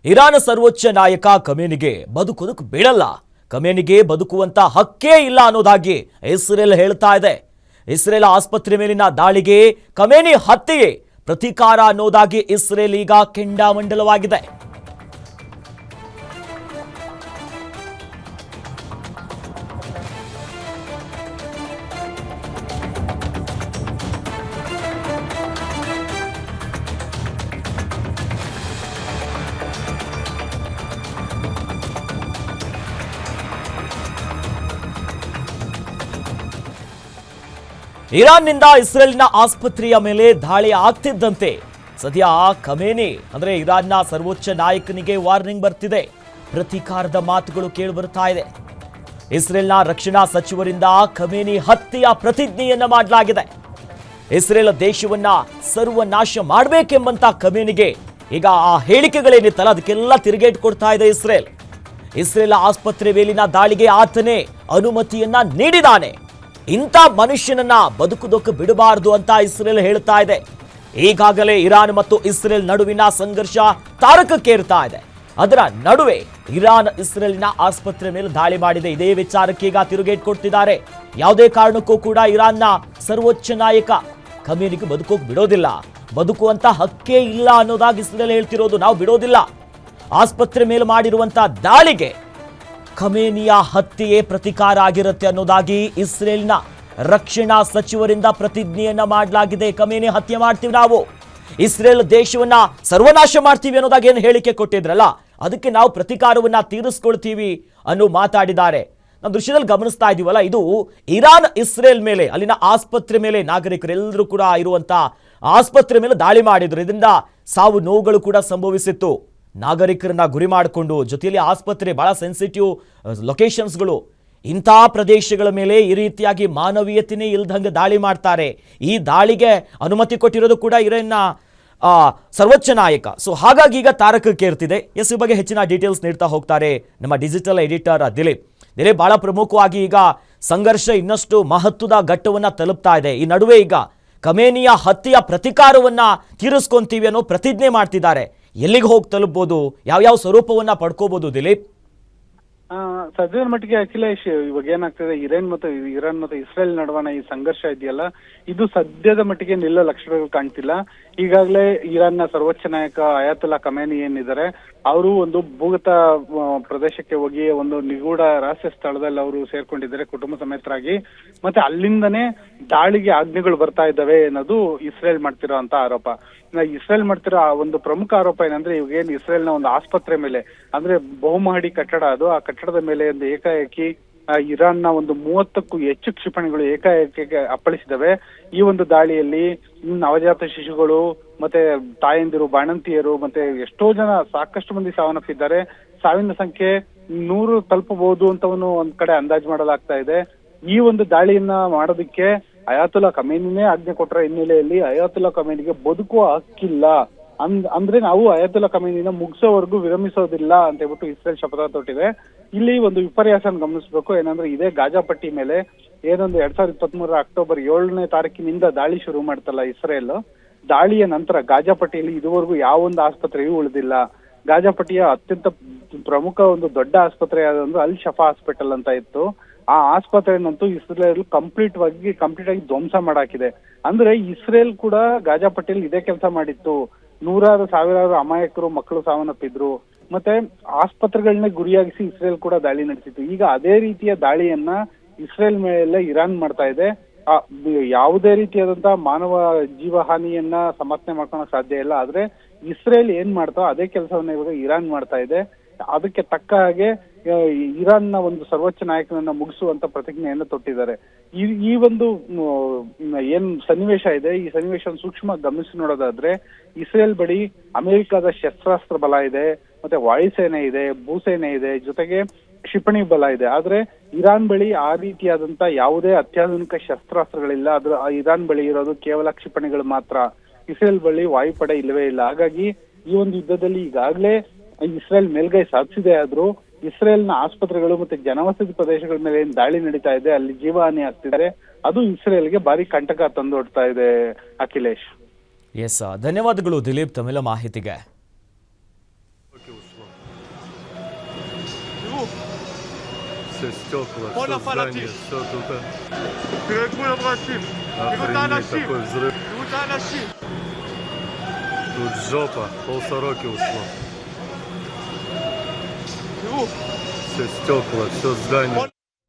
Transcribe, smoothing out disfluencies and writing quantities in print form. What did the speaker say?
Iran ಸರ್ವೋಚ್ಚ ನಾಯಕ ಖಮೇನಿಗೆ ಬದುಕೋದಕ್ಕೆ ಬಿಡಲ್ಲ. ಖಮೇನಿಗೆ ಬದುಕುವಂತ ಹಕ್ಕೇ ಇಲ್ಲ ಅನ್ನೋದಾಗಿ ಇಸ್ರೇಲ್ ಹೇಳ್ತಾ ಇದೆ. ಇಸ್ರೇಲ್ ಆಸ್ಪತ್ರೆ ಮೇಲಿನ ದಾಳಿಗೆ ಖಮೇನಿ ಹತ್ಯೆಯೇ ಪ್ರತೀಕಾರ ಅನ್ನೋದಾಗಿ ಇಸ್ರೇಲ್ ಈಗ ಕೆಂಡಾಮಂಡಲವಾಗಿದೆ. ಇರಾನ್ನಿಂದ ಇಸ್ರೇಲ್ನ ಆಸ್ಪತ್ರೆಯ ಮೇಲೆ ದಾಳಿ ಆಗ್ತಿದ್ದಂತೆ ಸದ್ಯ ಖಮೇನಿ ಅಂದ್ರೆ ಇರಾನ್ನ ಸರ್ವೋಚ್ಚ ನಾಯಕನಿಗೆ ವಾರ್ನಿಂಗ್ ಬರ್ತಿದೆ. ಪ್ರತೀಕಾರದ ಮಾತುಗಳು ಕೇಳಿ ಬರ್ತಾ ಇದೆ. ಇಸ್ರೇಲ್ನ ರಕ್ಷಣಾ ಸಚಿವರಿಂದ ಖಮೇನಿ ಹತ್ಯೆಯ ಪ್ರತಿಜ್ಞೆಯನ್ನ ಮಾಡಲಾಗಿದೆ. ಇಸ್ರೇಲ್ ದೇಶವನ್ನ ಸರ್ವನಾಶ ಮಾಡಬೇಕೆಂಬಂತ ಖಮೇನಿಗೆ ಈಗ ಆ ಹೇಳಿಕೆಗಳೇನಿತ್ತಲ್ಲ ಅದಕ್ಕೆಲ್ಲ ತಿರುಗೇಟು ಕೊಡ್ತಾ ಇದೆ ಇಸ್ರೇಲ್ ಆಸ್ಪತ್ರೆ ಮೇಲಿನ ದಾಳಿಗೆ ಆತನೇ ಅನುಮತಿಯನ್ನ ನೀಡಿದಾನೆ. ಇಂಥ ಮನುಷ್ಯನನ್ನ ಬದುಕುದಕ್ಕೆ ಬಿಡಬಾರದು ಅಂತ ಇಸ್ರೇಲ್ ಹೇಳ್ತಾ ಇದೆ. ಈಗಾಗಲೇ ಇರಾನ್ ಮತ್ತು ಇಸ್ರೇಲ್ ನಡುವಿನ ಸಂಘರ್ಷ ತಾರಕಕ್ಕೇರ್ತಾ ಇದೆ. ಅದರ ನಡುವೆ ಇರಾನ್ ಇಸ್ರೇಲಿನ ಆಸ್ಪತ್ರೆ ಮೇಲೆ ದಾಳಿ ಮಾಡಿದೆ. ಇದೇ ವಿಚಾರಕ್ಕೆ ಈಗ ತಿರುಗೇಟು ಕೊಡ್ತಿದ್ದಾರೆ. ಯಾವುದೇ ಕಾರಣಕ್ಕೂ ಕೂಡ ಇರಾನ್ನ ಸರ್ವೋಚ್ಚ ನಾಯಕ ಖಮೇನಿಗೆ ಬದುಕೋಕ್ ಬಿಡೋದಿಲ್ಲ, ಬದುಕುವಂತ ಹಕ್ಕೇ ಇಲ್ಲ ಅನ್ನೋದಾಗಿ ಇಸ್ರೇಲ್ ಹೇಳ್ತಿರೋದು. ನಾವು ಬಿಡೋದಿಲ್ಲ. ಆಸ್ಪತ್ರೆ ಮೇಲೆ ಮಾಡಿರುವಂತ ದಾಳಿಗೆ ಖಮೇನಿಯ ಹತ್ಯೆಯೇ ಪ್ರತೀಕಾರ ಆಗಿರುತ್ತೆ ಅನ್ನೋದಾಗಿ ಇಸ್ರೇಲ್ನ ರಕ್ಷಣಾ ಸಚಿವರಿಂದ ಪ್ರತಿಜ್ಞೆಯನ್ನ ಮಾಡಲಾಗಿದೆ. ಖಮೇನಿ ಹತ್ಯೆ ಮಾಡ್ತೀವಿ, ನಾವು ಇಸ್ರೇಲ್ ದೇಶವನ್ನ ಸರ್ವನಾಶ ಮಾಡ್ತೀವಿ ಅನ್ನೋದಾಗಿ ಏನು ಹೇಳಿಕೆ ಕೊಟ್ಟಿದ್ರಲ್ಲ ಅದಕ್ಕೆ ನಾವು ಪ್ರತೀಕಾರವನ್ನ ತೀರಿಸ್ಕೊಳ್ತೀವಿ ಅನ್ನೋ ಮಾತಾಡಿದ್ದಾರೆ. ನಾವು ದೃಶ್ಯದಲ್ಲಿ ಗಮನಿಸ್ತಾ ಇದೀವಲ್ಲ, ಇದು ಇರಾನ್ ಇಸ್ರೇಲ್ ಮೇಲೆ, ಅಲ್ಲಿನ ಆಸ್ಪತ್ರೆ ಮೇಲೆ ನಾಗರಿಕರೆಲ್ಲರೂ ಕೂಡ ಇರುವಂತ ಆಸ್ಪತ್ರೆ ಮೇಲೆ ದಾಳಿ ಮಾಡಿದ್ರು. ಇದರಿಂದ ಸಾವು ನೋವುಗಳು ಕೂಡ ಸಂಭವಿಸಿತ್ತು. ನಾಗರಿಕರನ್ನ ಗುರಿ ಮಾಡಿಕೊಂಡು, ಜೊತೆಯಲ್ಲಿ ಆಸ್ಪತ್ರೆ ಬಹಳ ಸೆನ್ಸಿಟಿವ್ ಲೊಕೇಶನ್ಸ್ಗಳು, ಇಂಥ ಪ್ರದೇಶಗಳ ಮೇಲೆ ಈ ರೀತಿಯಾಗಿ ಮಾನವೀಯತೆನೇ ಇಲ್ದಂಗೆ ದಾಳಿ ಮಾಡ್ತಾರೆ. ಈ ದಾಳಿಗೆ ಅನುಮತಿ ಕೊಟ್ಟಿರೋದು ಕೂಡ ಇರಾನ್ನ ಸರ್ವೋಚ್ಚ ನಾಯಕ. ಸೊ ಹಾಗಾಗಿ ಈಗ ತಾರಕಕ್ಕೇರ್ತಿದೆ. ಈ ಬಗ್ಗೆ ಹೆಚ್ಚಿನ ಡೀಟೇಲ್ಸ್ ನೀಡ್ತಾ ಹೋಗ್ತಾರೆ ನಮ್ಮ ಡಿಜಿಟಲ್ ಎಡಿಟರ್ ದಿಲೀಪ್. ಬಹಳ ಪ್ರಮುಖವಾಗಿ ಈಗ ಸಂಘರ್ಷ ಇನ್ನಷ್ಟು ಮಹತ್ವದ ಘಟ್ಟವನ್ನ ತಲುಪ್ತಾ ಇದೆ. ಈ ನಡುವೆ ಈಗ ಖಮೇನಿಯ ಹತ್ಯೆಯ ಪ್ರತೀಕಾರವನ್ನ ತೀರಿಸ್ಕೊಂತೀವಿ ಅನ್ನೋ ಪ್ರತಿಜ್ಞೆ ಮಾಡ್ತಿದ್ದಾರೆ. ಎಲ್ಲಿಗೆ ಹೋಗಿ ತಲುಪಬಹುದು, ಯಾವ್ಯಾವ ಸ್ವರೂಪವನ್ನ ಪಡ್ಕೋಬಹುದು ದಿಲೀಪ್? ಸದ್ಯದ ಮಟ್ಟಿಗೆ ಅಖಿಲೇಶ್, ಇವಾಗ ಏನಾಗ್ತದೆ, ಇರಾನ್ ಮತ್ತು ಇಸ್ರೇಲ್ ನಡುವಣ ಈ ಸಂಘರ್ಷ ಇದೆಯಲ್ಲ, ಇದು ಸದ್ಯದ ಮಟ್ಟಿಗೆ ನಿಲ್ಲೋ ಲಕ್ಷಣಗಳು ಕಾಣ್ತಿಲ್ಲ. ಈಗಾಗಲೇ ಇರಾನ್ನ ಸರ್ವೋಚ್ಚ ನಾಯಕ ಅಯಾತುಲ್ಲಾ ಖಮೇನಿ ಏನಿದ್ದಾರೆ, ಅವರು ಒಂದು ಭೂಗತ ಪ್ರದೇಶಕ್ಕೆ ಹೋಗಿ ಒಂದು ನಿಗೂಢ ರಹಸ್ಯ ಸ್ಥಳದಲ್ಲಿ ಅವರು ಸೇರ್ಕೊಂಡಿದ್ದಾರೆ ಕುಟುಂಬ ಸಮೇತರಾಗಿ. ಮತ್ತೆ ಅಲ್ಲಿಂದನೇ ದಾಳಿಗೆ ಆಜ್ಞೆಗಳು ಬರ್ತಾ ಇದ್ದಾವೆ ಅನ್ನೋದು ಇಸ್ರೇಲ್ ಮಾಡ್ತಿರೋ ಅಂತ ಆರೋಪ. ಇಸ್ರೇಲ್ ಮಾಡ್ತಿರೋ ಒಂದು ಪ್ರಮುಖ ಆರೋಪ ಏನಂದ್ರೆ, ಇವಾಗೇನು ಇಸ್ರೇಲ್ನ ಒಂದು ಆಸ್ಪತ್ರೆ ಮೇಲೆ, ಅಂದ್ರೆ ಬಹುಮಹಡಿ ಕಟ್ಟಡ ಅದು, ಆ ಕಟ್ಟಡದ ಮೇಲೆ ಒಂದು ಏಕಾಏಕಿ ಇರಾನ್ನ ಒಂದು 30ಕ್ಕೂ ಹೆಚ್ಚು ಕ್ಷಿಪಣಿಗಳು ಏಕಾಏಕಿ ಅಪ್ಪಳಿಸಿದವೆ. ಈ ಒಂದು ದಾಳಿಯಲ್ಲಿ ನವಜಾತ ಶಿಶುಗಳು ಮತ್ತೆ ತಾಯಂದಿರು, ಬಾಣಂತಿಯರು ಮತ್ತೆ ಎಷ್ಟೋ ಜನ, ಸಾಕಷ್ಟು ಮಂದಿ ಸಾವನ್ನಪ್ಪಿದ್ದಾರೆ. ಸಾವಿನ ಸಂಖ್ಯೆ 100 ತಲುಪಬಹುದು ಅಂತವನ್ನು ಒಂದ್ ಕಡೆ ಅಂದಾಜು ಮಾಡಲಾಗ್ತಾ ಇದೆ. ಈ ಒಂದು ದಾಳಿಯನ್ನ ಮಾಡೋದಕ್ಕೆ ಅಯಾತುಲ್ಲಾ ಖಮೇನಿನೇ ಆಜ್ಞೆ ಕೊಟ್ಟರ ಹಿನ್ನೆಲೆಯಲ್ಲಿ ಅಯಾತುಲ್ಲಾ ಖಮೇನಿಗೆ ಬದುಕುವ ಹಕ್ಕಿಲ್ಲ. ಅಂದ್ರೆ ನಾವು ಅಯಾತುಲ್ಲಾ ಖಮೇನಿನ ಮುಗಿಸೋವರೆಗೂ ವಿರಮಿಸೋದಿಲ್ಲ ಅಂತ ಹೇಳ್ಬಿಟ್ಟು ಇಸ್ರೇಲ್ ಶಪಥ ತೊಟ್ಟಿದೆ. ಇಲ್ಲಿ ಒಂದು ವಿಪರ್ಯಾಸನ ಗಮನಿಸಬೇಕು. ಏನಂದ್ರೆ, ಇದೇ ಗಾಜಾ ಪಟ್ಟಿ ಮೇಲೆ ಏನೊಂದು 2023 ಅಕ್ಟೋಬರ್ 7ನೇ ತಾರೀಕಿನಿಂದ ದಾಳಿ ಶುರು ಮಾಡ್ತಲ್ಲ ಇಸ್ರೇಲ್, ದಾಳಿಯ ನಂತರ ಗಾಜಾ ಪಟ್ಟಿಯಲ್ಲಿ ಇದುವರೆಗೂ ಯಾವೊಂದು ಆಸ್ಪತ್ರೆಯೂ ಉಳಿದಿಲ್ಲ. ಗಾಜಾ ಪಟ್ಟಿಯ ಅತ್ಯಂತ ಪ್ರಮುಖ ಒಂದು ದೊಡ್ಡ ಆಸ್ಪತ್ರೆ ಯಾವ್ದಂದ್ರೆ ಅಲ್ ಶಫಾ ಹಾಸ್ಪಿಟಲ್ ಅಂತ ಇತ್ತು. ಆ ಆಸ್ಪತ್ರೆಯನ್ನಂತೂ ಇಸ್ರೇಲ್ ಕಂಪ್ಲೀಟ್ ಆಗಿ ಧ್ವಂಸ ಮಾಡಾಕಿದೆ. ಅಂದ್ರೆ ಇಸ್ರೇಲ್ ಕೂಡ ಗಾಜಾ ಪಟ್ಟಿಯಲ್ಲಿ ಇದೇ ಕೆಲಸ ಮಾಡಿತ್ತು. ನೂರಾರು ಸಾವಿರಾರು ಅಮಾಯಕರು ಮಕ್ಕಳು ಸಾವನ್ನಪ್ಪಿದ್ರು. ಮತ್ತೆ ಆಸ್ಪತ್ರೆಗಳನ್ನೇ ಗುರಿಯಾಗಿಸಿ ಇಸ್ರೇಲ್ ಕೂಡ ದಾಳಿ ನಡೆಸಿತ್ತು. ಈಗ ಅದೇ ರೀತಿಯ ದಾಳಿಯನ್ನ ಇಸ್ರೇಲ್ ಮೇಲೆ ಇರಾನ್ ಮಾಡ್ತಾ ಇದೆ. ಯಾವುದೇ ರೀತಿಯಾದಂತಹ ಮಾನವ ಜೀವ ಹಾನಿಯನ್ನ ಸಮರ್ಥನೆ ಮಾಡ್ಕೊಳಕ್ ಸಾಧ್ಯ ಇಲ್ಲ. ಆದ್ರೆ ಇಸ್ರೇಲ್ ಏನ್ ಮಾಡ್ತಾವ ಅದೇ ಕೆಲಸವನ್ನ ಇವಾಗ ಇರಾನ್ ಮಾಡ್ತಾ ಇದೆ. ಅದಕ್ಕೆ ತಕ್ಕ ಹಾಗೆ ಇರಾನ್ನ ಒಂದು ಸರ್ವೋಚ್ಚ ನಾಯಕನನ್ನ ಮುಗಿಸುವಂತ ಪ್ರತಿಜ್ಞೆಯನ್ನು ತೊಟ್ಟಿದ್ದಾರೆ. ಈ ಒಂದು ಏನ್ ಸನ್ನಿವೇಶ ಇದೆ, ಈ ಸನ್ನಿವೇಶ ಸೂಕ್ಷ್ಮ ಗಮನಿಸಿ ನೋಡೋದಾದ್ರೆ, ಇಸ್ರೇಲ್ ಬಳಿ ಅಮೆರಿಕದ ಶಸ್ತ್ರಾಸ್ತ್ರ ಬಲ ಇದೆ, ಮತ್ತೆ ವಾಯುಸೇನೆ ಇದೆ, ಭೂಸೇನೆ ಇದೆ, ಜೊತೆಗೆ ಕ್ಷಿಪಣಿ ಬಲ ಇದೆ. ಆದ್ರೆ ಇರಾನ್ ಬಳಿ ಆ ರೀತಿಯಾದಂತ ಯಾವುದೇ ಅತ್ಯಾಧುನಿಕ ಶಸ್ತ್ರಾಸ್ತ್ರಗಳಿಲ್ಲ. ಇರಾನ್ ಬಳಿ ಇರೋದು ಕೇವಲ ಕ್ಷಿಪಣಿಗಳು ಮಾತ್ರ. ಇಸ್ರೇಲ್ ಬಳಿ ವಾಯುಪಡೆ ಇಲ್ಲವೇ ಇಲ್ಲ. ಹಾಗಾಗಿ ಈ ಒಂದು ಯುದ್ಧದಲ್ಲಿ ಈಗಾಗಲೇ ಇಸ್ರೇಲ್ ಮೇಲ್ಗೈ ಸಾಧಿಸಿದೆ. ಆದ್ರೂ ಇಸ್ರೇಲ್ನ ಆಸ್ಪತ್ರೆಗಳು ಮತ್ತೆ ಜನವಸತಿ ಪ್ರದೇಶಗಳ ಮೇಲೆ ಏನ್ ದಾಳಿ ನಡೀತಾ ಇದೆ, ಅಲ್ಲಿ ಜೀವಹಾನಿ ಆಗ್ತಿದ್ದಾರೆ, ಅದು ಇಸ್ರೇಲ್ಗೆ ಭಾರಿ ಕಂಟಕ ತಂದೊಡ್ತಾ ಇದೆ. ಅಖಿಲೇಶ್, ಧನ್ಯವಾದಗಳು ದಿಲೀಪ್ ತಮ್ಮೆಲ್ಲ ಮಾಹಿತಿಗೆ. Все стекла, כל все הפלאטים. здание, все тут. תראה את כולם רצים. תראו את Охренеть, האנשים. такой взрыв. תראו את האנשים. Тут жопа, полсороки ушло. תראו. Все стекла, все здание.